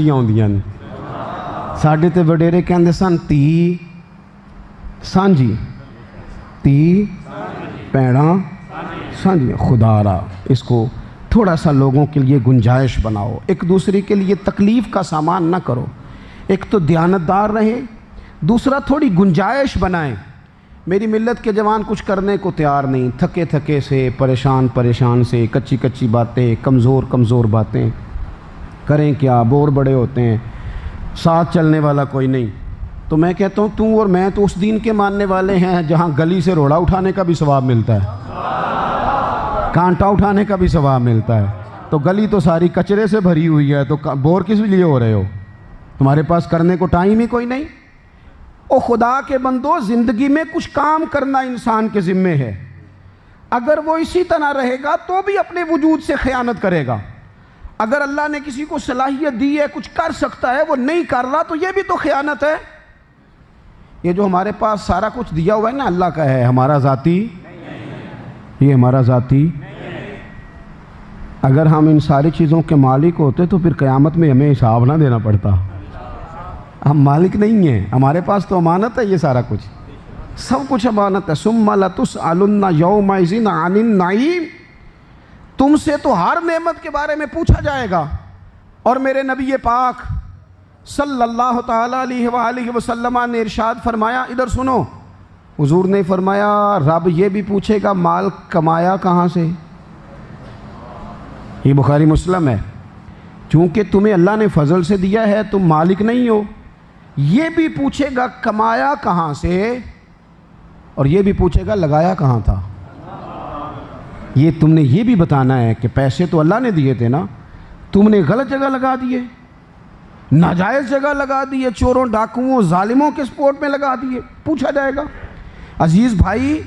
سانجیاں ہوندیاں نے ساڈے تے وڈیرے کہندے سن تی سانجی تی پیڑاں سانجی خدا را اس کو تھوڑا سا لوگوں کے لیے گنجائش بناؤ ایک دوسرے کے لیے تکلیف کا سامان نہ کرو ایک تو دیانتدار رہیں دوسرا تھوڑی گنجائش بنائیں میری ملت کے جوان کچھ کرنے کو تیار نہیں تھکے تھکے سے پریشان سے کچی کچی باتیں کمزور باتیں کریں کیا بور بڑے ہوتے ہیں ساتھ چلنے والا کوئی نہیں تو میں کہتا ہوں تو اور میں تو اس دین کے ماننے والے ہیں جہاں گلی سے روڑا اٹھانے کا بھی ثواب ملتا ہے کانٹا اٹھانے کا بھی ثواب ملتا ہے تو گلی تو ساری کچرے سے بھری ہوئی ہے تو بور کس لیے ہو رہے ہو تمہارے پاس کرنے کو ٹائم ہی کوئی نہیں او خدا کے بندو زندگی میں کچھ کام کرنا انسان کے ذمے ہے اگر وہ اسی طرح رہے گا تو بھی اپنے وجود سے خیانت کرے گا اگر اللہ نے کسی کو صلاحیت دی ہے کچھ کر سکتا ہے وہ نہیں کر رہا تو یہ بھی تو خیانت ہے یہ جو ہمارے پاس سارا کچھ دیا ہوا ہے نا اللہ کا ہے ہمارا ذاتی یہ ہمارا ذاتی اگر ہم ان ساری چیزوں کے مالک ہوتے تو پھر قیامت میں ہمیں حساب نہ دینا پڑتا ہم مالک نہیں ہیں ہمارے پاس تو امانت ہے یہ سارا کچھ سب کچھ امانت ہے ثم لتسألن یومئذ عن النعیم تم سے تو ہر نعمت کے بارے میں پوچھا جائے گا اور میرے نبی پاک صلی اللہ تعالیٰ علیہ وآلہ وسلم نے ارشاد فرمایا ادھر سنو حضور نے فرمایا رب یہ بھی پوچھے گا مال کمایا کہاں سے یہ بخاری مسلم ہے چونکہ تمہیں اللہ نے فضل سے دیا ہے تم مالک نہیں ہو یہ بھی پوچھے گا کمایا کہاں سے اور یہ بھی پوچھے گا لگایا کہاں تھا یہ تم نے یہ بھی بتانا ہے کہ پیسے تو اللہ نے دیے تھے نا تم نے غلط جگہ لگا دیے ناجائز جگہ لگا دیے چوروں ڈاکوؤں ظالموں کے سپورٹ میں لگا دیے پوچھا جائے گا عزیز بھائی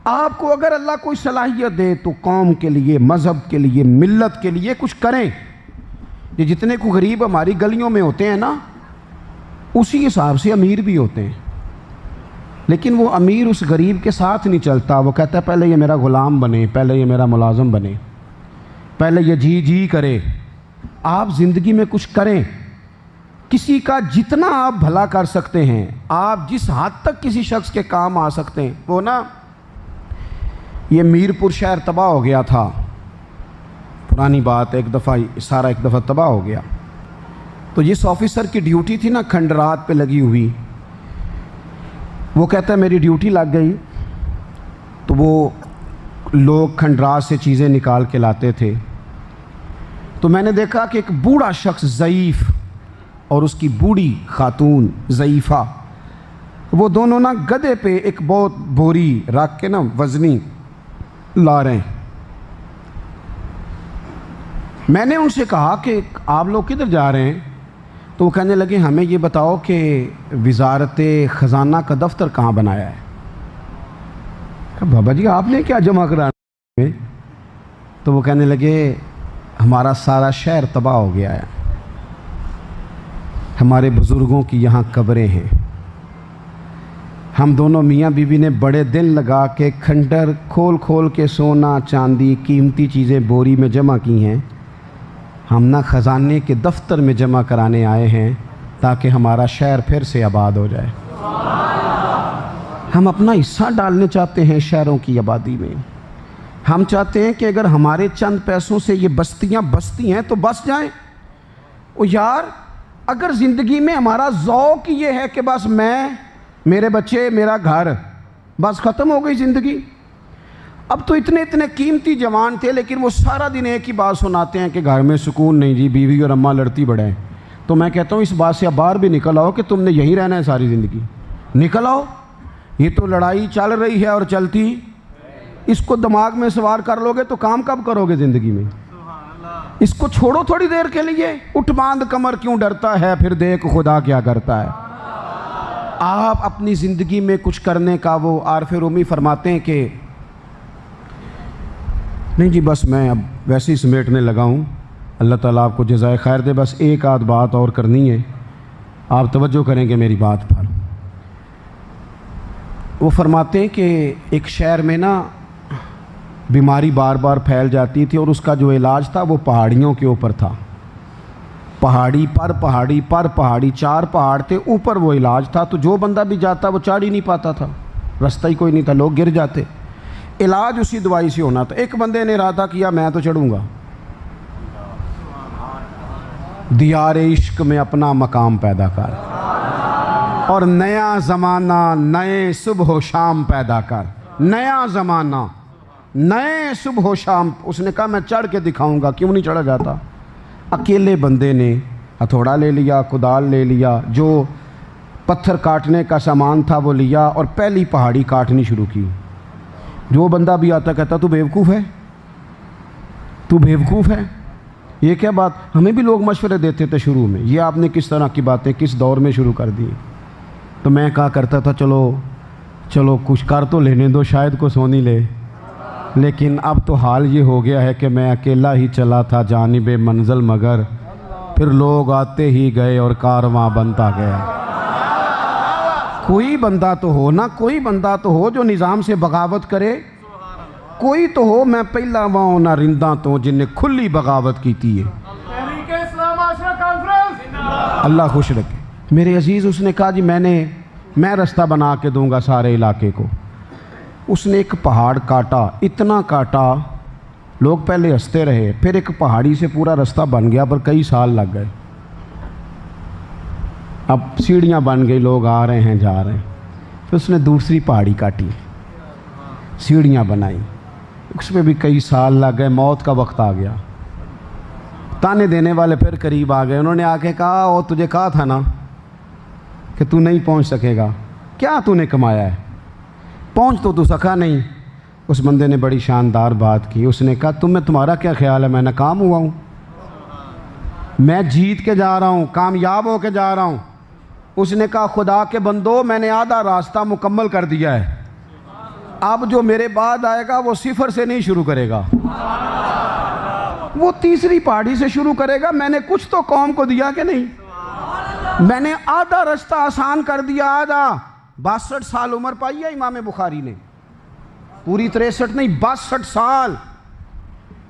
آپ کو اگر اللہ کوئی صلاحیت دے تو قوم کے لیے مذہب کے لیے ملت کے لیے کچھ کریں یہ جتنے کو غریب ہماری گلیوں میں ہوتے ہیں نا اسی حساب سے امیر بھی ہوتے ہیں لیکن وہ امیر اس غریب کے ساتھ نہیں چلتا وہ کہتا ہے پہلے یہ میرا غلام بنے پہلے یہ میرا ملازم بنے پہلے یہ جی کرے آپ زندگی میں کچھ کریں کسی کا جتنا آپ بھلا کر سکتے ہیں آپ جس حد تک کسی شخص کے کام آ سکتے ہیں وہ نا یہ میرپور شہر تباہ ہو گیا تھا پرانی بات ایک دفعہ تباہ ہو گیا تو جس آفیسر کی ڈیوٹی تھی نا کھنڈرات پہ لگی ہوئی وہ کہتا ہے میری ڈیوٹی لگ گئی تو وہ لوگ کھنڈرات سے چیزیں نکال کے لاتے تھے تو میں نے دیکھا کہ ایک بوڑھا شخص ضعیف اور اس کی بوڑھی خاتون ضعیفہ وہ دونوں نا گدھے پہ ایک بہت بوری رکھ کے نا وزنی لا رہے ہیں میں نے ان سے کہا کہ آپ لوگ کدھر جا رہے ہیں تو وہ کہنے لگے ہمیں یہ بتاؤ کہ وزارت خزانہ کا دفتر کہاں بنایا ہے بابا جی آپ نے کیا جمع کرانا ہے تو وہ کہنے لگے ہمارا سارا شہر تباہ ہو گیا ہے ہمارے بزرگوں کی یہاں قبریں ہیں ہم دونوں میاں بیوی نے بڑے دل لگا کے کھنڈر کھول کے سونا چاندی قیمتی چیزیں بوری میں جمع کی ہیں ہم نہ خزانے کے دفتر میں جمع کرانے آئے ہیں تاکہ ہمارا شہر پھر سے آباد ہو جائے ہم اپنا حصہ ڈالنے چاہتے ہیں شہروں کی آبادی میں ہم چاہتے ہیں کہ اگر ہمارے چند پیسوں سے یہ بستیاں بستی ہیں تو بس جائیں یار اگر زندگی میں ہمارا ذوق یہ ہے کہ بس میں میرے بچے میرا گھر بس ختم ہو گئی زندگی اب تو اتنے قیمتی جوان تھے لیکن وہ سارا دن ایک ہی بات سناتے ہیں کہ گھر میں سکون نہیں جی بیوی اور اماں لڑتی بڑے ہیں تو میں کہتا ہوں اس بات سے اب باہر بھی نکل آؤ کہ تم نے یہیں رہنا ہے ساری زندگی نکل آؤ یہ تو لڑائی چل رہی ہے اور چلتی اس کو دماغ میں سوار کر لو گے تو کام کب کرو گے زندگی میں اس کو چھوڑو تھوڑی دیر کے لیے اٹھ باندھ کمر کیوں ڈرتا ہے پھر دیکھ خدا کیا کرتا ہے آپ اپنی زندگی میں کچھ کرنے کا وہ عارف رومی فرماتے ہیں کہ نہیں جی بس میں اب ویسے ہی سمیٹنے لگا ہوں اللہ تعالیٰ آپ کو جزائے خیر دے بس ایک آدھ بات اور کرنی ہے آپ توجہ کریں گے میری بات پر وہ فرماتے ہیں کہ ایک شہر میں نا بیماری بار بار پھیل جاتی تھی اور اس کا جو علاج تھا وہ پہاڑیوں کے اوپر تھا پہاڑی پر پہاڑی پر پہاڑی، 4 پہاڑ تھے، اوپر وہ علاج تھا، تو جو بندہ بھی جاتا وہ چڑھ ہی نہیں پاتا تھا، رستہ ہی کوئی نہیں تھا، لوگ گر جاتے، علاج اسی دوائی سے ہونا تھا۔ ایک بندے نے ارادہ کیا میں تو چڑھوں گا، دیار عشق میں اپنا مقام پیدا کر، اور نیا زمانہ نئے صبح و شام پیدا کر، نیا زمانہ نئے صبح و شام۔ اس نے کہا میں چڑھ کے دکھاؤں گا، کیوں نہیں چڑھا جاتا؟ اکیلے بندے نے ہتھوڑا لے لیا، کدال لے لیا، جو پتھر کاٹنے کا سامان تھا وہ لیا، اور پہلی پہاڑی کاٹنی شروع کی۔ جو بندہ بھی آتا کہتا تو بیوقوف ہے، تو بیوقوف ہے، یہ کیا بات؟ ہمیں بھی لوگ مشورے دیتے تھے شروع میں، یہ آپ نے کس طرح کی باتیں کس دور میں شروع کر دی؟ تو میں کہا کرتا تھا چلو کچھ کر تو لینے دو، شاید کو سونی لے۔ لیکن اب تو حال یہ ہو گیا ہے کہ میں اکیلا ہی چلا تھا جانب منزل، مگر پھر لوگ آتے ہی گئے اور کارواں بنتا گیا۔ کوئی بندہ تو ہو نا، کوئی بندہ تو ہو جو نظام سے بغاوت کرے، کوئی تو ہو۔ میں پہلا وہاں نہ رندہ تو جن نے کھلی بغاوت کی تھی ہے۔ اللہ خوش رکھے میرے عزیز۔ اس نے کہا جی میں رستہ بنا کے دوں گا سارے علاقے کو۔ اس نے ایک پہاڑ کاٹا، اتنا کاٹا لوگ پہلے ہنستے رہے، پھر ایک پہاڑی سے پورا رستہ بن گیا، پر کئی سال لگ گئے۔ اب سیڑھیاں بن گئی، لوگ آ رہے ہیں جا رہے ہیں۔ پھر اس نے دوسری پہاڑی کاٹی، سیڑھیاں بنائی، اس پہ بھی کئی سال لگ گئے، موت کا وقت آ گیا۔ تانے دینے والے پھر قریب آ گئے، انہوں نے آ کے کہا وہ تجھے کہا تھا نا کہ تو نہیں پہنچ سکے گا، کیا تو نے کمایا ہے، پہنچ تو سکا نہیں۔ اس بندے نے بڑی شاندار بات کی، اس نے کہا تمہارا کیا خیال ہے میں ناکام ہوا ہوں؟ میں جیت کے جا رہا ہوں، کامیاب ہو کے جا رہا ہوں۔ اس نے کہا خدا کے بندو میں نے آدھا راستہ مکمل کر دیا ہے، اب جو میرے بعد آئے گا وہ صفر سے نہیں شروع کرے گا، وہ تیسری پہاڑی سے شروع کرے گا۔ میں نے کچھ تو قوم کو دیا کہ نہیں؟ میں نے آدھا رستہ آسان کر دیا، آدھا۔ 62 سال عمر پائی ہے امام بخاری نے، پوری 63 نہیں، 62 سال۔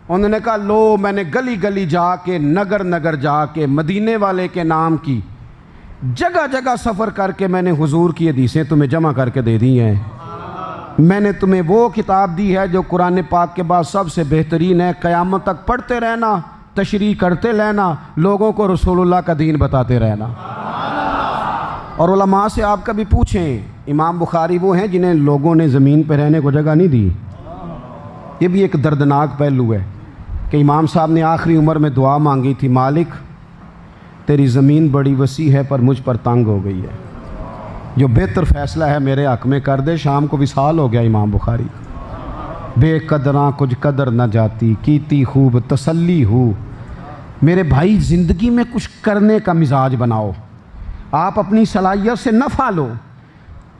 انہوں نے کہا لو میں نے گلی گلی جا کے، نگر نگر جا کے، مدینے والے کے نام کی جگہ جگہ سفر کر کے میں نے حضور کی حدیثیں تمہیں جمع کر کے دے دی ہیں۔ میں نے تمہیں وہ کتاب دی ہے جو قرآن پاک کے بعد سب سے بہترین ہے، قیامت تک پڑھتے رہنا، تشریح کرتے رہنا، لوگوں کو رسول اللہ کا دین بتاتے رہنا۔ اور علماء سے آپ کبھی پوچھیں، امام بخاری وہ ہیں جنہیں لوگوں نے زمین پہ رہنے کو جگہ نہیں دی۔ یہ بھی ایک دردناک پہلو ہے کہ امام صاحب نے آخری عمر میں دعا مانگی تھی، مالک تیری زمین بڑی وسیع ہے پر مجھ پر تنگ ہو گئی ہے، جو بہتر فیصلہ ہے میرے حق میں کر دے۔ شام کو وصال ہو گیا امام بخاری۔ بے قدراں کچھ قدر نہ جاتی، کیتی خوب تسلی ہو۔ میرے بھائی زندگی میں کچھ کرنے کا مزاج بناؤ، آپ اپنی صلاحیت سے نفع لو۔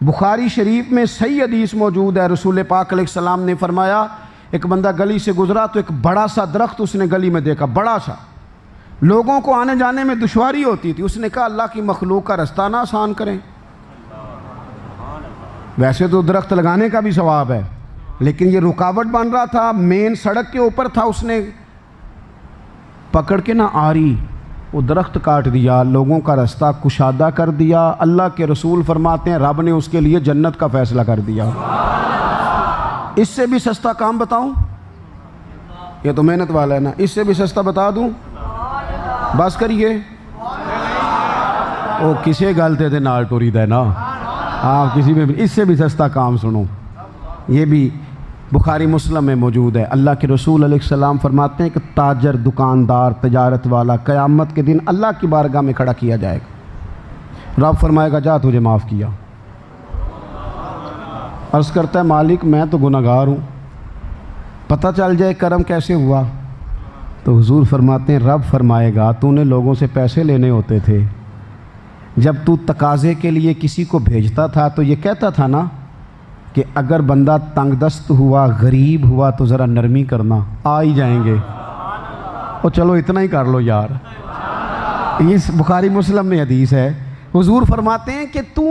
بخاری شریف میں صحیح حدیث موجود ہے، رسول پاک علیہ السلام نے فرمایا ایک بندہ گلی سے گزرا تو ایک بڑا سا درخت اس نے گلی میں دیکھا، بڑا سا، لوگوں کو آنے جانے میں دشواری ہوتی تھی۔ اس نے کہا اللہ کی مخلوق کا رستہ نہ آسان کریں۔ ویسے تو درخت لگانے کا بھی ثواب ہے، لیکن یہ رکاوٹ بن رہا تھا، مین سڑک کے اوپر تھا، اس نے پکڑ کے نہ آری وہ درخت کاٹ دیا، لوگوں کا رستہ کشادہ کر دیا۔ اللہ کے رسول فرماتے ہیں رب نے اس کے لیے جنت کا فیصلہ کر دیا۔ اس سے بھی سستا کام بتاؤں؟ یہ تو محنت والا ہے نا، اس سے بھی سستا بتا دوں؟ بس کریے، وہ کسے گالتے تھے نال ٹوری دے نا، آپ کسی میں بھی اس سے بھی سستا کام سنو۔ یہ بھی بخاری مسلم میں موجود ہے۔ اللہ کے رسول علیہ السلام فرماتے ہیں کہ تاجر، دکاندار، تجارت والا قیامت کے دن اللہ کی بارگاہ میں کھڑا کیا جائے گا، رب فرمائے گا جا تجھے معاف کیا۔ عرض کرتا ہے مالک میں تو گناہگار ہوں، پتہ چل جائے کرم کیسے ہوا؟ تو حضور فرماتے ہیں رب فرمائے گا تو نے لوگوں سے پیسے لینے ہوتے تھے، جب تو تقاضے کے لیے کسی کو بھیجتا تھا تو یہ کہتا تھا نا کہ اگر بندہ تنگ دست ہوا، غریب ہوا تو ذرا نرمی کرنا، آ ہی جائیں گے، اور چلو اتنا ہی کر لو یار۔ اس بخاری مسلم میں حدیث ہے، حضور فرماتے ہیں کہ تو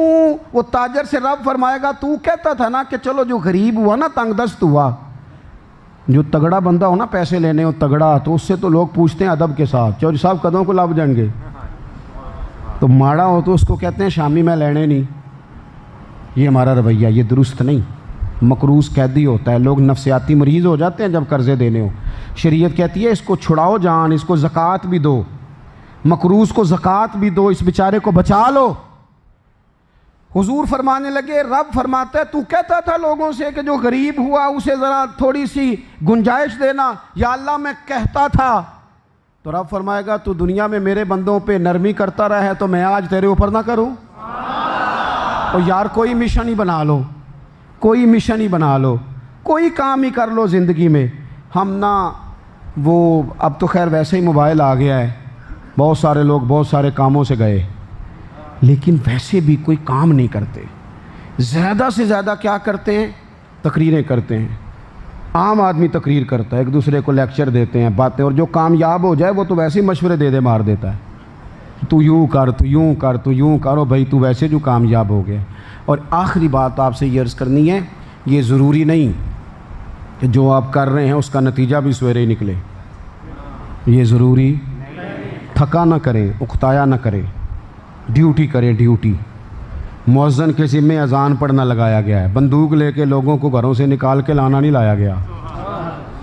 وہ تاجر سے رب فرمائے گا تو کہتا تھا نا کہ چلو جو غریب ہوا نا، تنگ دست ہوا، جو تگڑا بندہ ہو نا پیسے لینے ہو تگڑا, تو اس سے تو لوگ پوچھتے ہیں ادب کے ساتھ, چودھری صاحب کدوں کو لب جائیں گے. تو ماڑا ہو تو اس کو کہتے ہیں شامی میں لینے نہیں. یہ ہمارا رویہ, یہ درست نہیں. مقروض قیدی ہوتا ہے, لوگ نفسیاتی مریض ہو جاتے ہیں جب قرضے دینے ہو. شریعت کہتی ہے اس کو چھڑاؤ جان, اس کو زکوٰۃ بھی دو, مقروض کو زکوٰۃ بھی دو, اس بیچارے کو بچا لو. حضور فرمانے لگے, رب فرماتا ہے تو کہتا تھا لوگوں سے کہ جو غریب ہوا اسے ذرا تھوڑی سی گنجائش دینا, یا اللہ میں کہتا تھا. تو رب فرمائے گا تو دنیا میں میرے بندوں پہ نرمی کرتا رہا ہے تو میں آج تیرے اوپر نہ کروں. تو یار کوئی مشن ہی بنا لو, کوئی مشن ہی بنا لو, کوئی کام ہی کر لو زندگی میں. ہم نہ وہ, اب تو خیر ویسے ہی موبائل آ گیا ہے, بہت سارے لوگ بہت سارے کاموں سے گئے, لیکن ویسے بھی کوئی کام نہیں کرتے. زیادہ سے زیادہ کیا کرتے ہیں؟ تقریریں کرتے ہیں. عام آدمی تقریر کرتا ہے, ایک دوسرے کو لیکچر دیتے ہیں, باتیں, اور جو کامیاب ہو جائے وہ تو ویسے ہی مشورے دے مار دیتا ہے, تو یوں کر, تو یوں کر, تو یوں کرو بھائی, تو ویسے جو کامیاب ہو گیا. اور آخری بات آپ سے یہ عرض کرنی ہے, یہ ضروری نہیں کہ جو آپ کر رہے ہیں اس کا نتیجہ بھی سویرے ہی نکلے. یہ ضروری, تھکا نہ کریں, اکتایا نہ کریں, ڈیوٹی کریں ڈیوٹی. مؤذن کے ذمے اذان پڑھنا لگایا گیا ہے, بندوق لے کے لوگوں کو گھروں سے نکال کے لانا نہیں لایا گیا.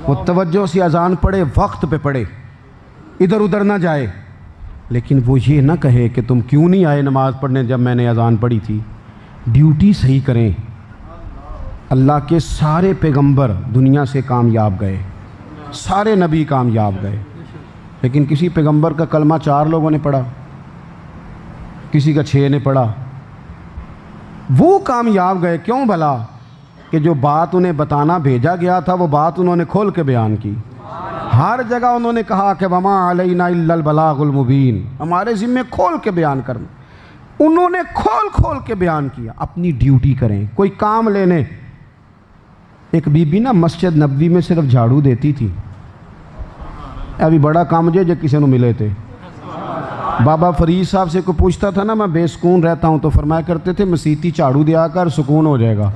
وہ توجہ سے اذان پڑھے, وقت پہ پڑھے, ادھر ادھر نہ جائے. لیکن وہ یہ نہ کہے کہ تم کیوں نہیں آئے نماز پڑھنے جب میں نے اذان پڑھی تھی. ڈیوٹی صحیح کریں. اللہ کے سارے پیغمبر دنیا سے کامیاب گئے, سارے نبی کامیاب گئے, لیکن کسی پیغمبر کا کلمہ 4 لوگوں نے پڑھا, کسی کا 6 نے پڑھا. وہ کامیاب گئے کیوں بھلا؟ کہ جو بات انہیں بتانا بھیجا گیا تھا وہ بات انہوں نے کھول کے بیان کی. ہر جگہ انہوں نے کہا کہ وما علینا الا البلاغ المبین, ہمارے ذمے کھول کے بیان کرنا. انہوں نے کھول کے بیان کیا. اپنی ڈیوٹی کریں, کوئی کام لینے. ایک بی بی نا مسجد نبوی میں صرف جھاڑو دیتی تھی. ابھی بڑا کام جو کسی نے ملے تھے. بابا فرید صاحب سے کوئی پوچھتا تھا نا میں بے سکون رہتا ہوں, تو فرمایا کرتے تھے مسیتی جھاڑو دیا کر, سکون ہو جائے گا.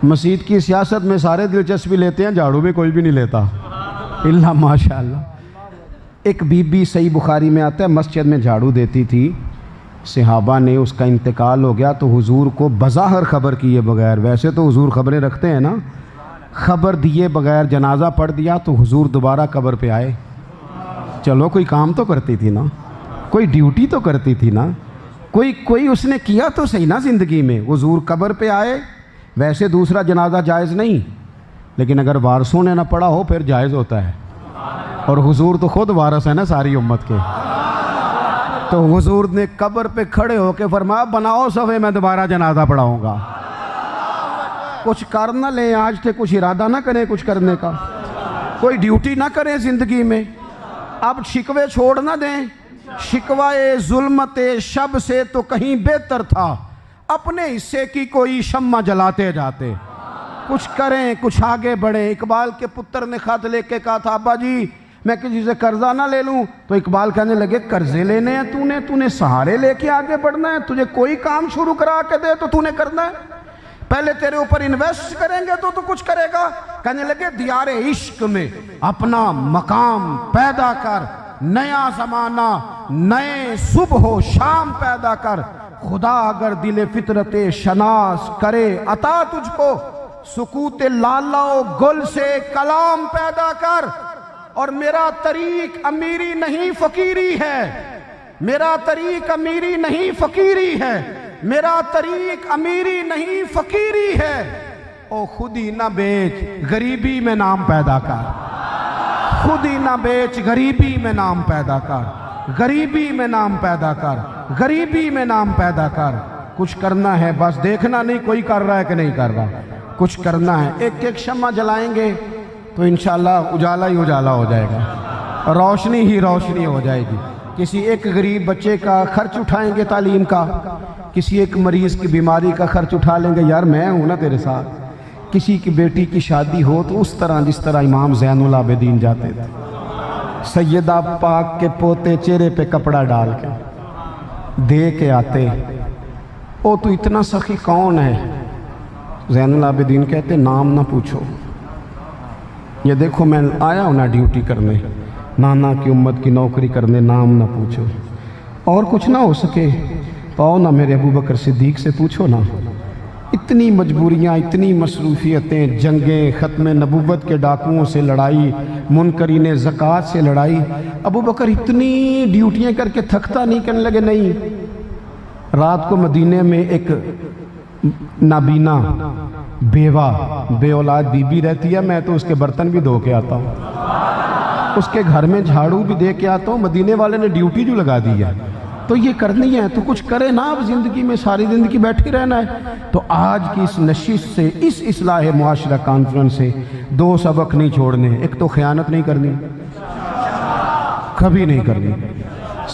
مسجد کی سیاست میں سارے دلچسپی لیتے ہیں, جھاڑو میں کوئی بھی نہیں لیتا الا ماشاء اللہ. ایک بی بی صحیح بخاری میں آتا ہے مسجد میں جھاڑو دیتی تھی. صحابہ نے, اس کا انتقال ہو گیا تو حضور کو بظاہر خبر کیے بغیر, ویسے تو حضور خبریں رکھتے ہیں نا, خبر دیے بغیر جنازہ پڑھ دیا. تو حضور دوبارہ قبر پہ آئے. چلو کوئی کام تو کرتی تھی نا, کوئی ڈیوٹی تو کرتی تھی نا, کوئی اس نے کیا تو صحیح نا زندگی میں. حضور قبر پہ آئے. ویسے دوسرا جنازہ جائز نہیں, لیکن اگر وارثوں نے نہ پڑھا ہو پھر جائز ہوتا ہے. اور حضور تو خود وارث ہے نا ساری امت کے. تو حضور نے قبر پہ کھڑے ہو کے فرمایا بناؤ صفے, میں دوبارہ جنازہ پڑھاؤں گا. کچھ کر نہ لیں آج سے, کچھ ارادہ نہ کریں کچھ کرنے کا, کوئی ڈیوٹی نہ کریں زندگی میں. اب شکوے چھوڑ نہ دیں. شکوائے ظلمت شب سے تو کہیں بہتر تھا, اپنے حصے کی کوئی شمع جلاتے جاتے. کچھ کریں, کچھ آگے بڑھیں. اقبال کے پتر نے خط لے کے کہا تھا ابا جی میں کسی سے قرضہ نہ لے لوں. تو اقبال کہنے لگے قرضے لینے ہیں تو نے سہارے لے کے آگے بڑھنا ہے. تجھے کوئی کام شروع کرا کے دے تو نے کرنا ہے. پہلے تیرے اوپر انویسٹ کریں گے تو کچھ کرے گا. کہنے لگے دیار عشق میں اپنا مقام پیدا کر, نیا زمانہ نئے صبح و شام پیدا کر. خدا اگر دل فطرت شناس کرے عطا تجھ کو, سکوت لالا و گل سے کلام پیدا کر. اور میرا طریق امیری نہیں فقیری ہے, میرا طریق امیری نہیں فقیری ہے, میرا طریق امیری نہیں فقیری ہے. او خود ہی نہ بیچ غریبی میں نام پیدا کر, خود ہی نہ بیچ غریبی میں نام پیدا کر, غریبی میں نام پیدا کر, غریبی میں نام پیدا کر. کچھ کرنا ہے, بس دیکھنا نہیں کوئی کر رہا ہے کہ نہیں کر رہا, کچھ کرنا ہے. ایک ایک شمع جلائیں گے تو انشاءاللہ اجالا ہی اجالا ہو جائے گا, روشنی ہی روشنی ہو جائے گی. کسی ایک غریب بچے کا خرچ اٹھائیں گے تعلیم کا, کسی ایک مریض کی بیماری کا خرچ اٹھا لیں گے, یار میں ہوں نا تیرے ساتھ. کسی کی بیٹی کی شادی ہو تو اس طرح جس طرح امام زین العابدین جاتے تھے, سیدہ پاک کے پوتے چہرے پہ کپڑا ڈال کے دے کے آتے. او تو اتنا سخی کون ہے؟ زین العابدین کہتے نام نہ پوچھو, یہ دیکھو میں آیا ہوں نا ڈیوٹی کرنے، نانا کی امت کی نوکری کرنے، نام نہ پوچھو، اور کچھ نہ ہو سکے پاؤ نہ میرے ابو بکر صدیق سے پوچھو نا، اتنی مجبوریاں، اتنی مصروفیتیں، جنگیں، ختم نبوت کے ڈاکوؤں سے لڑائی، منکرین زکوٰۃ سے لڑائی، ابو بکر اتنی ڈیوٹیاں کر کے تھکتا نہیں، کہنے لگے نہیں، رات کو مدینے میں ایک نابینا بیوہ بے اولاد بی بی رہتی ہے، میں تو اس کے برتن بھی دھو کے آتا ہوں، اس کے گھر میں جھاڑو بھی دے کے آتا ہوں، مدینے والے نے ڈیوٹی جو لگا دی ہے تو یہ کرنی ہے، تو کچھ کرے نا، اب زندگی میں ساری زندگی بیٹھے رہنا ہے۔ تو آج کی اس نشست سے، اس اصلاح معاشرہ کانفرنس سے 2 سبق نہیں چھوڑنے، ایک تو خیانت نہیں کرنی، کبھی نہیں کرنی،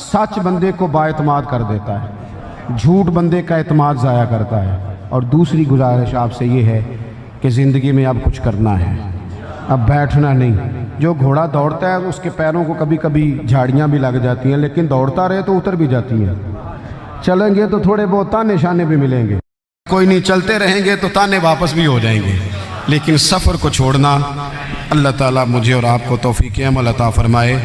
سچ بندے کو بااعتماد کر دیتا ہے، جھوٹ بندے کا اعتماد ضائع کرتا ہے، اور دوسری گزارش آپ سے یہ ہے کہ زندگی میں اب کچھ کرنا ہے، اب بیٹھنا نہیں۔ جو گھوڑا دوڑتا ہے اس کے پیروں کو کبھی کبھی جھاڑیاں بھی لگ جاتی ہیں، لیکن دوڑتا رہے تو اتر بھی جاتی ہیں، چلیں گے تو تھوڑے بہت تانے شانے بھی ملیں گے، کوئی نہیں، چلتے رہیں گے تو تانے واپس بھی ہو جائیں گے، لیکن سفر کو چھوڑنا، اللہ تعالیٰ مجھے اور آپ کو توفیق عمل عطا فرمائے۔